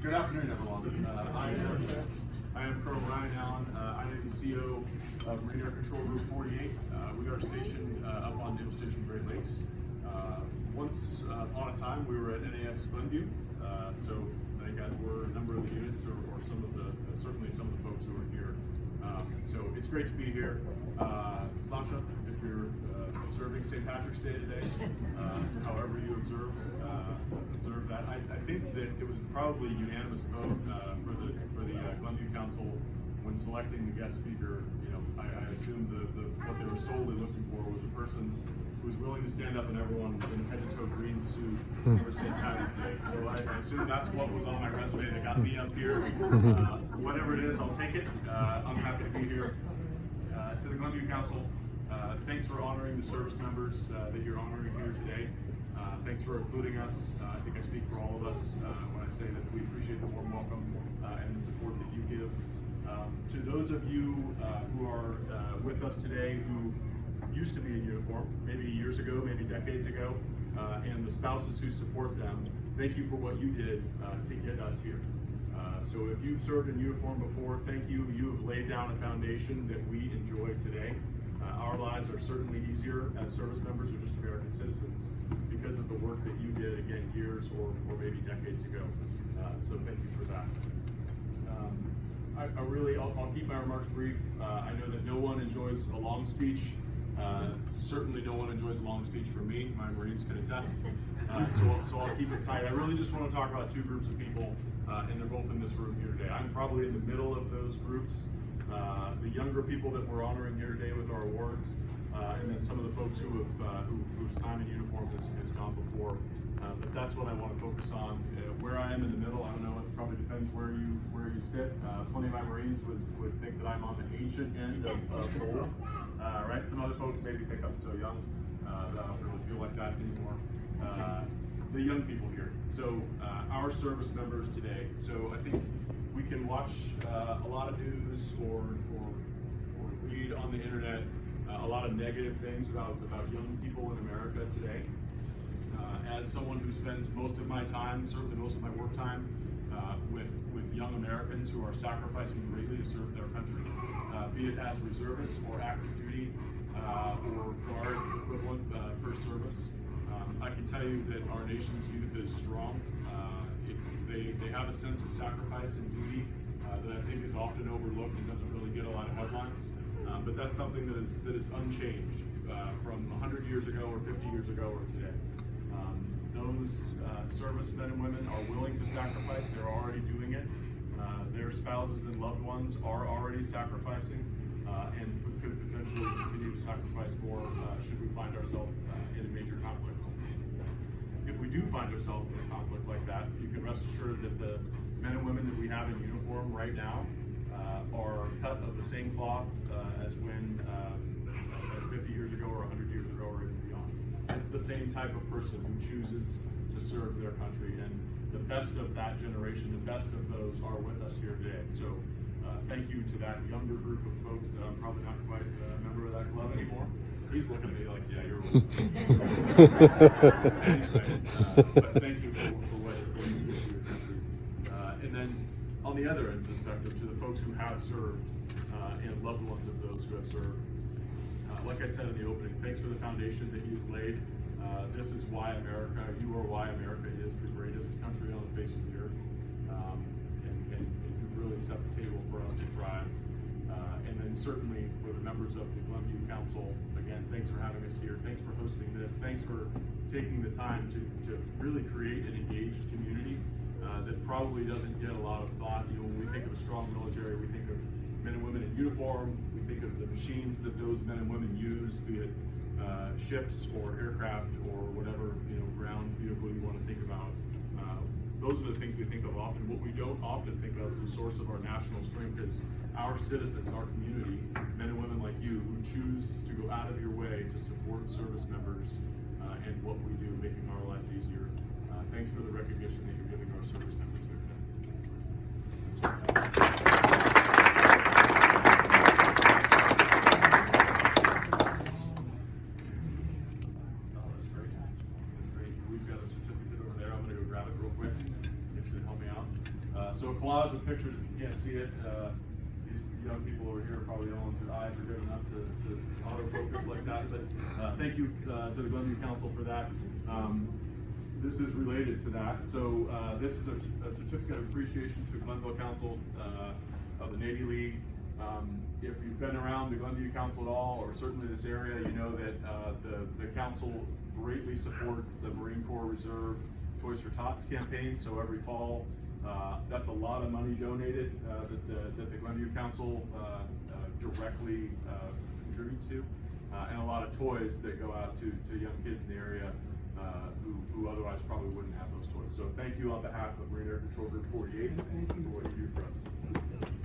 Good afternoon, everyone. I am Colonel Ryan Allen. I am the CEO of Marine Air Control Group 48. We are stationed up on Naval Station Great Lakes. Once upon a time, we were at NAS Glenview. So I think as were a number of the units, or some of the, certainly some of the folks who are here. So it's great to be here. Sláinte, if you're observing St. Patrick's Day today, however you observe that. I think that it was probably unanimous vote for the Glenview Council when selecting the guest speaker. You know, I assume what they were solely looking for was a person who was willing to stand up and everyone in a head-to-toe green suit for St. Patrick's Day. So I assume that's what was on my resume that got me up here. Whatever it is, I'll take it. I'm happy to be here. To the Glenview Council, thanks for honoring the service members that you're honoring here today. Thanks for including us. I think I speak for all of us when I say that we appreciate the warm welcome and the support that you give. To those of you who are with us today who used to be in uniform, maybe years ago, maybe decades ago, and the spouses who support them, thank you for what you did to get us here. So if you've served in uniform before, thank you. You have laid down a foundation that we enjoy today. Our lives are certainly easier as service members or just American citizens because of the work that you did, again, years or maybe decades ago. So thank you for that. I'll keep my remarks brief. I know that no one enjoys a long speech. Certainly no one enjoys a long speech from me. My Marines can attest. So I'll keep it tight. I really just want to talk about two groups of people, and they're both in this room here today. I'm probably in the middle of those groups. The younger people that we're honoring here today with our awards, and then some of the folks whose time in uniform has gone before. But that's what I want to focus on. Where I am in the middle, I don't know. It probably depends where you sit. Plenty of my Marines would think that I'm on the ancient end of old. Right? Some other folks maybe think I'm still young. I don't really feel like that anymore. The young people here. So our service members today. So I think we can watch a lot of news or read on the internet a lot of negative things about young people in America today. As someone who spends most of my time, certainly most of my work time, with young Americans who are sacrificing greatly to serve their country, be it as reservists or active duty or guard equivalent per service, I can tell you that our nation's youth is strong. They have a sense of sacrifice and duty that I think is often overlooked and doesn't really get a lot of headlines. But that's something that is unchanged from 100 years ago or 50 years ago or today. Those servicemen and women are willing to sacrifice. They're already doing it. Their spouses and loved ones are already sacrificing and could potentially continue to sacrifice more should we find ourselves in a major conflict. If we do find ourselves in a conflict like that, you can rest assured that the men and women that we have in uniform right now are cut of the same cloth as 50 years ago or 100 years ago or even beyond. It's the same type of person who chooses to serve their country, and the best of that generation, the best of those are with us here today. So thank you to that younger group of folks that I'm probably not quite a member of that club anymore. He's looking at me like, yeah, you're old. But thank you for what you do for your country. And then on the other end perspective, to the folks who have served and loved ones of those who have served. Like I said in the opening, thanks for the foundation that you've laid. This is why America, you are why America is the greatest country on the face of the earth. And you've really set the table for us to thrive. And then certainly for the members of the Glenview Council, again, thanks for having us here. Thanks for hosting this. Thanks for taking the time to really create an engaged community that probably doesn't get a lot of thought. You know, when we think of a strong military, we think of men and women in uniform. We think of the machines that those men and women use, be it ships or aircraft or whatever ground vehicle you want to think about. Those are the things we think of often. What we don't often think of is the source of our national strength is our citizens, our community, men and women like you who choose to go out of your way to support service members and what we do, making our lives easier. Thanks for the recognition that you're giving our service members here today. We've got a certificate over there. I'm going to go grab it real quick. It's going to help me out. So a collage of pictures, if you can't see it, these young people over here are probably the ones whose eyes are good enough to autofocus like that. But thank you to the Glenview Council for that. This is related to that. So this is a certificate of appreciation to Glenville Council of the Navy League. If you've been around the Glenview Council at all, or certainly this area, you know that the council greatly supports the Marine Corps Reserve Toys for Tots campaign. So every fall, that's a lot of money donated that the Glenview Council directly contributes to, and a lot of toys that go out to young kids in the area who otherwise probably wouldn't have those toys. So thank you on behalf of Marine Air Patrol Group 48 for what you do for us.